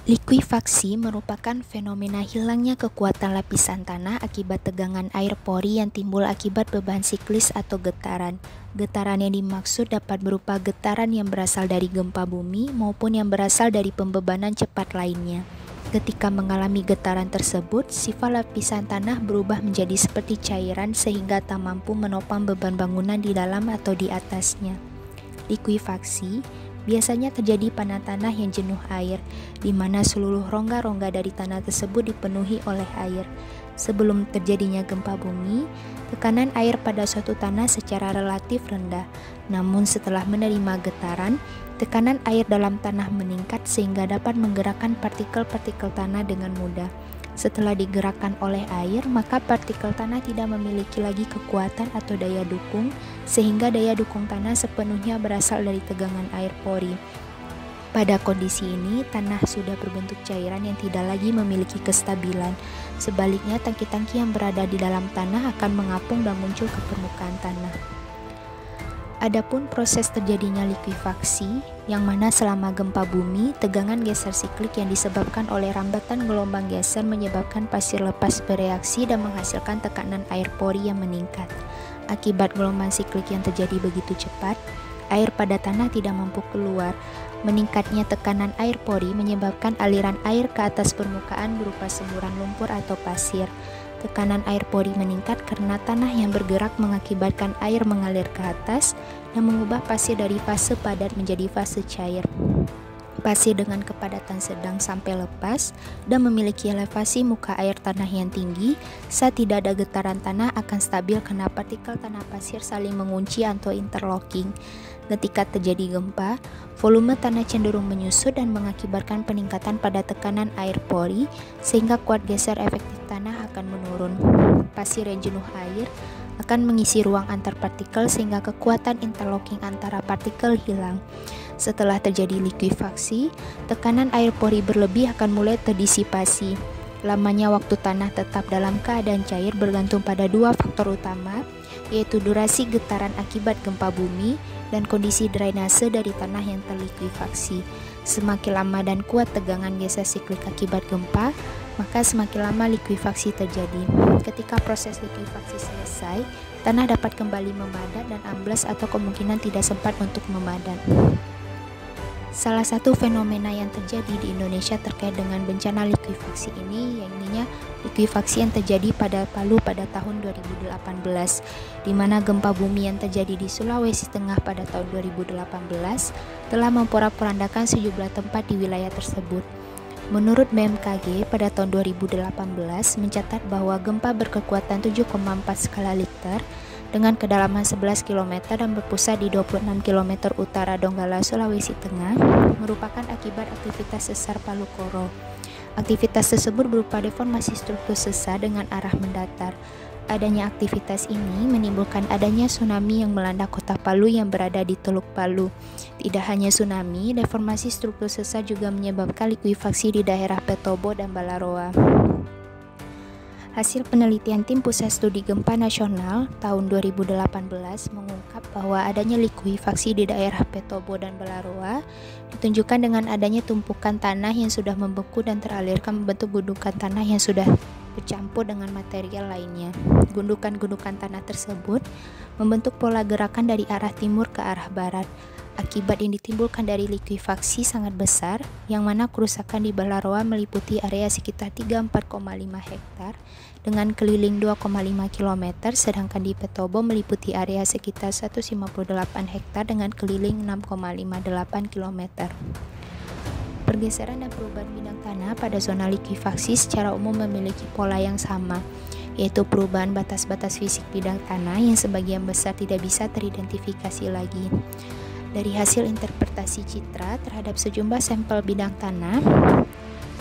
Likuifaksi merupakan fenomena hilangnya kekuatan lapisan tanah akibat tegangan air pori yang timbul akibat beban siklis atau getaran. Getaran yang dimaksud dapat berupa getaran yang berasal dari gempa bumi maupun yang berasal dari pembebanan cepat lainnya. Ketika mengalami getaran tersebut, sifat lapisan tanah berubah menjadi seperti cairan sehingga tak mampu menopang beban bangunan di dalam atau di atasnya. Likuifaksi biasanya terjadi pada tanah yang jenuh air, di mana seluruh rongga-rongga dari tanah tersebut dipenuhi oleh air. Sebelum terjadinya gempa bumi, tekanan air pada suatu tanah secara relatif rendah. Namun setelah menerima getaran, tekanan air dalam tanah meningkat sehingga dapat menggerakkan partikel-partikel tanah dengan mudah. Setelah digerakkan oleh air, maka partikel tanah tidak memiliki lagi kekuatan atau daya dukung, sehingga daya dukung tanah sepenuhnya berasal dari tegangan air pori. Pada kondisi ini, tanah sudah berbentuk cairan yang tidak lagi memiliki kestabilan. Sebaliknya, tangki-tangki yang berada di dalam tanah akan mengapung dan muncul ke permukaan tanah. Adapun proses terjadinya likuifaksi, yang mana selama gempa bumi, tegangan geser siklik yang disebabkan oleh rambatan gelombang geser menyebabkan pasir lepas bereaksi dan menghasilkan tekanan air pori yang meningkat. Akibat gelombang siklik yang terjadi begitu cepat, air pada tanah tidak mampu keluar. Meningkatnya tekanan air pori menyebabkan aliran air ke atas permukaan berupa semburan lumpur atau pasir. Tekanan air pori meningkat karena tanah yang bergerak mengakibatkan air mengalir ke atas dan mengubah pasir dari fase padat menjadi fase cair. Pasir dengan kepadatan sedang sampai lepas dan memiliki elevasi muka air tanah yang tinggi, saat tidak ada getaran tanah akan stabil karena partikel tanah pasir saling mengunci atau interlocking. Ketika terjadi gempa, volume tanah cenderung menyusut dan mengakibatkan peningkatan pada tekanan air pori, sehingga kuat geser efektif tanah akan menurun. Pasir yang jenuh air akan mengisi ruang antar partikel sehingga kekuatan interlocking antara partikel hilang. Setelah terjadi likuifaksi, tekanan air pori berlebih akan mulai terdisipasi. Lamanya waktu tanah tetap dalam keadaan cair bergantung pada dua faktor utama, yaitu durasi getaran akibat gempa bumi dan kondisi drainase dari tanah yang terlikuifaksi. Semakin lama dan kuat tegangan geser siklik akibat gempa, maka semakin lama likuifaksi terjadi. Ketika proses likuifaksi selesai, tanah dapat kembali memadat dan amblas atau kemungkinan tidak sempat untuk memadat. Salah satu fenomena yang terjadi di Indonesia terkait dengan bencana likuifaksi ini, yakni likuifaksi yang terjadi pada Palu pada tahun 2018, di mana gempa bumi yang terjadi di Sulawesi Tengah pada tahun 2018 telah memporak-porandakan sejumlah tempat di wilayah tersebut. Menurut BMKG, pada tahun 2018 mencatat bahwa gempa berkekuatan 7,4 skala Richter dengan kedalaman 11 km dan berpusat di 26 km utara Donggala, Sulawesi Tengah, merupakan akibat aktivitas sesar Palu Koro. Aktivitas tersebut berupa deformasi struktur sesar dengan arah mendatar. Adanya aktivitas ini menimbulkan adanya tsunami yang melanda kota Palu yang berada di Teluk Palu. Tidak hanya tsunami, deformasi struktur sesar juga menyebabkan likuifaksi di daerah Petobo dan Balaroa. Hasil penelitian Tim Pusat Studi Gempa Nasional tahun 2018 mengungkap bahwa adanya likuifaksi di daerah Petobo dan Balaroa ditunjukkan dengan adanya tumpukan tanah yang sudah membeku dan teralirkan membentuk gundukan tanah yang sudah bercampur dengan material lainnya. Gundukan-gundukan tanah tersebut membentuk pola gerakan dari arah timur ke arah barat. Akibat yang ditimbulkan dari likuifaksi sangat besar, yang mana kerusakan di Balaroa meliputi area sekitar 34,5 hektar dengan keliling 2,5 km, sedangkan di Petobo meliputi area sekitar 158 hektar dengan keliling 6,58 km. Pergeseran dan perubahan bidang tanah pada zona likuifaksi secara umum memiliki pola yang sama, yaitu perubahan batas-batas fisik bidang tanah yang sebagian besar tidak bisa teridentifikasi lagi. Dari hasil interpretasi citra terhadap sejumlah sampel bidang tanah,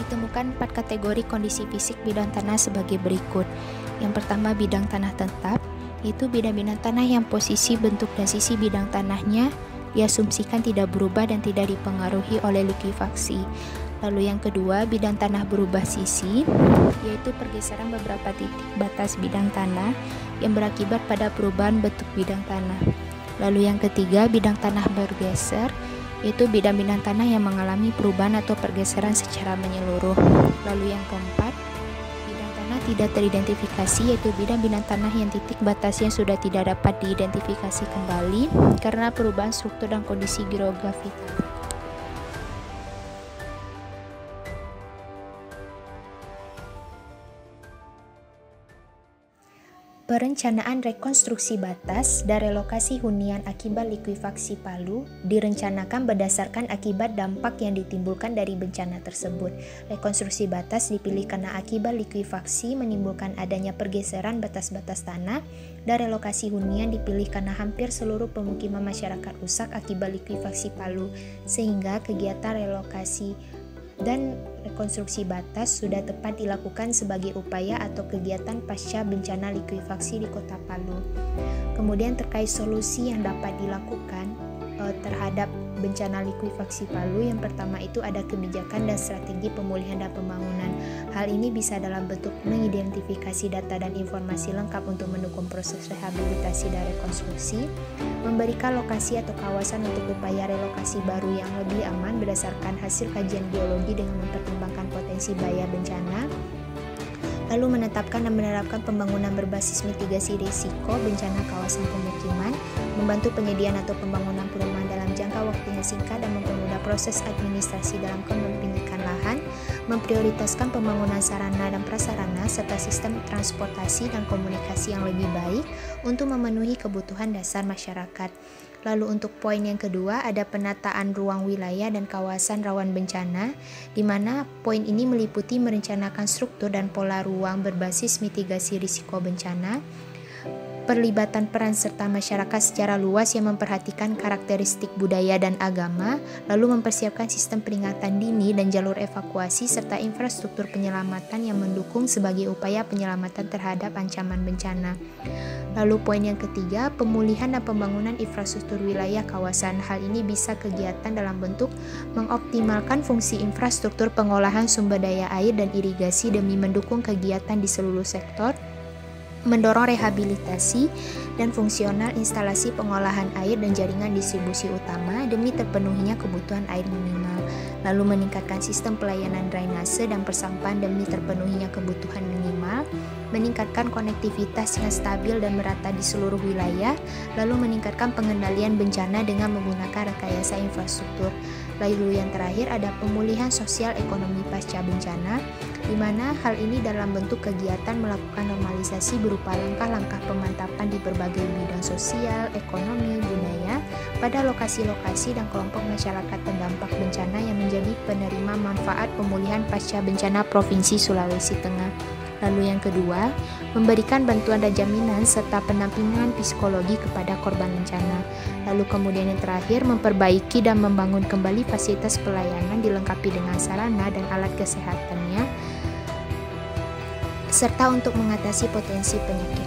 ditemukan 4 kategori kondisi fisik bidang tanah sebagai berikut. Yang pertama, bidang tanah tetap, yaitu bidang-bidang tanah yang posisi, bentuk, dan sisi bidang tanahnya diasumsikan tidak berubah dan tidak dipengaruhi oleh likuifaksi. Lalu yang kedua, bidang tanah berubah sisi, yaitu pergeseran beberapa titik batas bidang tanah yang berakibat pada perubahan bentuk bidang tanah. Lalu yang ketiga, bidang tanah bergeser, yaitu bidang-bidang tanah yang mengalami perubahan atau pergeseran secara menyeluruh. Lalu yang keempat, bidang tanah tidak teridentifikasi, yaitu bidang-bidang tanah yang titik batasnya sudah tidak dapat diidentifikasi kembali karena perubahan struktur dan kondisi geografi. Perencanaan rekonstruksi batas dan relokasi hunian akibat likuifaksi Palu direncanakan berdasarkan akibat dampak yang ditimbulkan dari bencana tersebut. Rekonstruksi batas dipilih karena akibat likuifaksi menimbulkan adanya pergeseran batas-batas tanah, dan relokasi hunian dipilih karena hampir seluruh pemukiman masyarakat rusak akibat likuifaksi Palu, sehingga kegiatan relokasi dan rekonstruksi batas sudah tepat dilakukan sebagai upaya atau kegiatan pasca bencana likuifaksi di Kota Palu. Kemudian terkait solusi yang dapat dilakukan terhadap bencana likuifaksi Palu, yang pertama itu ada kebijakan dan strategi pemulihan dan pembangunan. Hal ini bisa dalam bentuk mengidentifikasi data dan informasi lengkap untuk mendukung proses rehabilitasi dan rekonstruksi, memberikan lokasi atau kawasan untuk upaya relokasi baru yang lebih aman berdasarkan hasil kajian geologi dengan mempertimbangkan potensi bahaya bencana, lalu menetapkan dan menerapkan pembangunan berbasis mitigasi risiko bencana kawasan pemukiman, membantu penyediaan atau pembangunan perumahan dalam jangka waktu yang singkat dan mempermudah proses administrasi dalam kepemilikan lahan, memprioritaskan pembangunan sarana dan prasarana serta sistem transportasi dan komunikasi yang lebih baik untuk memenuhi kebutuhan dasar masyarakat. Lalu untuk poin yang kedua ada penataan ruang wilayah dan kawasan rawan bencana, di mana poin ini meliputi merencanakan struktur dan pola ruang berbasis mitigasi risiko bencana, perlibatan peran serta masyarakat secara luas yang memperhatikan karakteristik budaya dan agama, lalu mempersiapkan sistem peringatan dini dan jalur evakuasi serta infrastruktur penyelamatan yang mendukung sebagai upaya penyelamatan terhadap ancaman bencana. Lalu poin yang ketiga, pemulihan dan pembangunan infrastruktur wilayah kawasan. Hal ini bisa kegiatan dalam bentuk mengoptimalkan fungsi infrastruktur pengolahan sumber daya air dan irigasi demi mendukung kegiatan di seluruh sektor, mendorong rehabilitasi dan fungsional instalasi pengolahan air dan jaringan distribusi utama demi terpenuhinya kebutuhan air minimal, lalu meningkatkan sistem pelayanan drainase dan persampahan demi terpenuhinya kebutuhan minimal, meningkatkan konektivitas yang stabil dan merata di seluruh wilayah, lalu meningkatkan pengendalian bencana dengan menggunakan rekayasa infrastruktur. Lalu yang terakhir ada pemulihan sosial ekonomi pasca bencana, di mana hal ini dalam bentuk kegiatan melakukan normalisasi berupa langkah-langkah pemantapan di berbagai bidang sosial, ekonomi, budaya pada lokasi-lokasi dan kelompok masyarakat terdampak bencana yang menjadi penerima manfaat pemulihan pasca bencana Provinsi Sulawesi Tengah. Lalu yang kedua, memberikan bantuan dan jaminan serta pendampingan psikologi kepada korban bencana. Lalu kemudian yang terakhir, memperbaiki dan membangun kembali fasilitas pelayanan dilengkapi dengan sarana dan alat kesehatannya, serta untuk mengatasi potensi penyakit